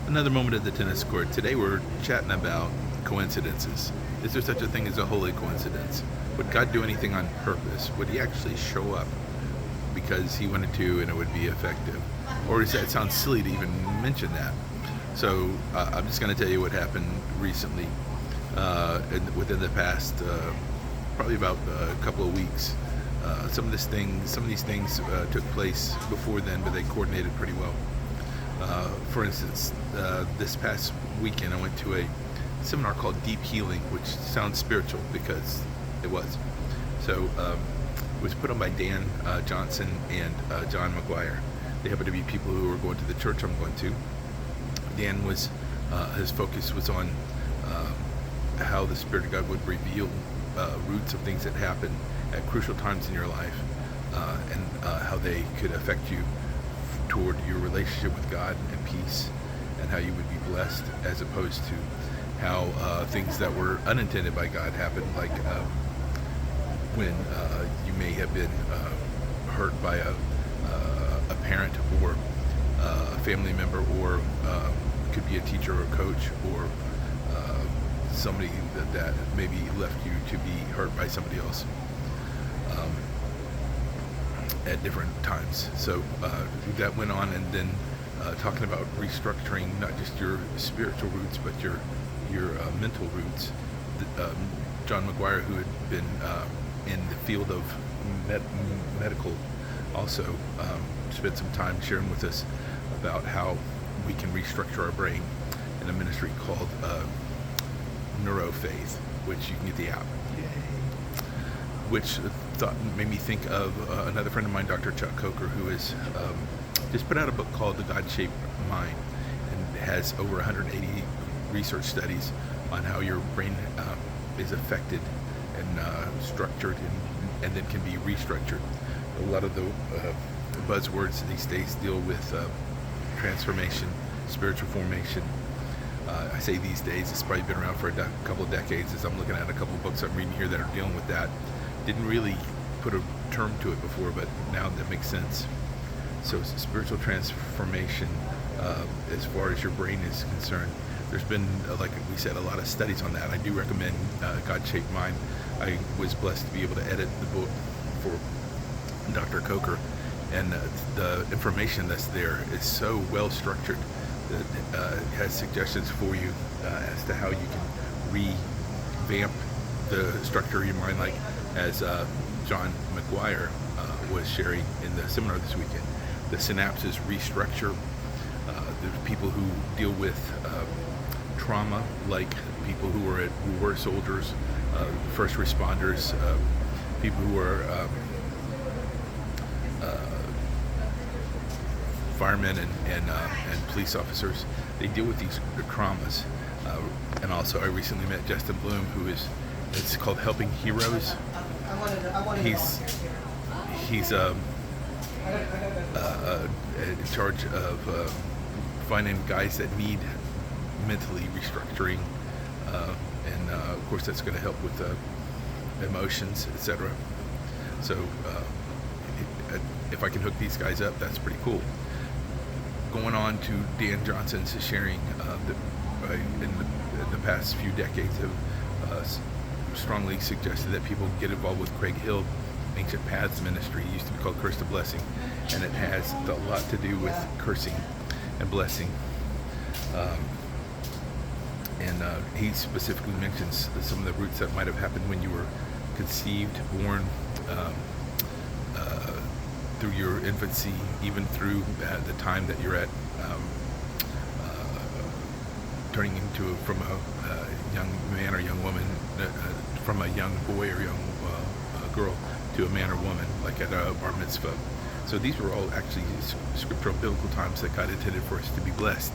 Another moment at the tennis court. Today we're chatting about coincidences. Is there such a thing as a holy coincidence? Would God do anything on purpose? Would he actually show up because he wanted to and it would be effective? Or does that sound silly to even mention that? So I'm just going to tell you what happened recently within the past probably about a couple of weeks. Some of these things took place before then, but they coordinated pretty well. For instance, this past weekend I went to a seminar called Deep Healing, which sounds spiritual because it was. So it was put on by Dan Johnson and John McGuire. They happen to be people who are going to the church I'm going to. Dan was, his focus was on how the Spirit of God would reveal roots of things that happen at crucial times in your life, and how they could affect you toward your relationship with God and peace, and how you would be blessed, as opposed to how things that were unintended by God happened, like when you may have been hurt by a parent or a family member, or could be a teacher or a coach, or somebody that maybe left you to be hurt by somebody else at different times. So that went on, and then talking about restructuring not just your spiritual roots but your mental roots. John McGuire, who had been in the field of medical, also spent some time sharing with us about how we can restructure our brain in a ministry called NeuroFaith, which you can get the app. Which made me think of another friend of mine, Dr. Chuck Coker, who has just put out a book called The God-Shaped Mind, and has over 180 research studies on how your brain is affected and structured, and then can be restructured. A lot of the buzzwords these days deal with transformation, spiritual formation. I say these days, it's probably been around for a couple of decades, as I'm looking at a couple of books I'm reading here that are dealing with that. Didn't really put a term to it before, but now that makes sense. So spiritual transformation, as far as your brain is concerned, there's been, like we said, a lot of studies on that. I do recommend God-Shaped Mind. I was blessed to be able to edit the book for Dr. Coker, and the information that's there is so well structured that it has suggestions for you as to how you can revamp the structure of your mind, like as John McGuire was sharing in the seminar this weekend. The synapses restructure. There's people who deal with trauma, like people who were soldiers, first responders, people who are firemen and police officers. They deal with these traumas. And also, I recently met Justin Bloom, who is, it's called Helping Heroes. He's in charge of finding guys that need mentally restructuring, and of course that's going to help with emotions, etc. So if I can hook these guys up, that's pretty cool. Going on to Dan Johnson's sharing, in the past few decades have strongly suggested that people get involved with Craig Hill, Ancient Paths Ministry. It used to be called Curse to Blessing, and it has a lot to do with cursing and blessing. And he specifically mentions some of the roots that might have happened when you were conceived, born, through your infancy, even through the time that you're at turning from a young man or young woman, from a young boy or young girl to a man or woman, like at a bar mitzvah. So these were all actually scriptural biblical times that God intended for us to be blessed.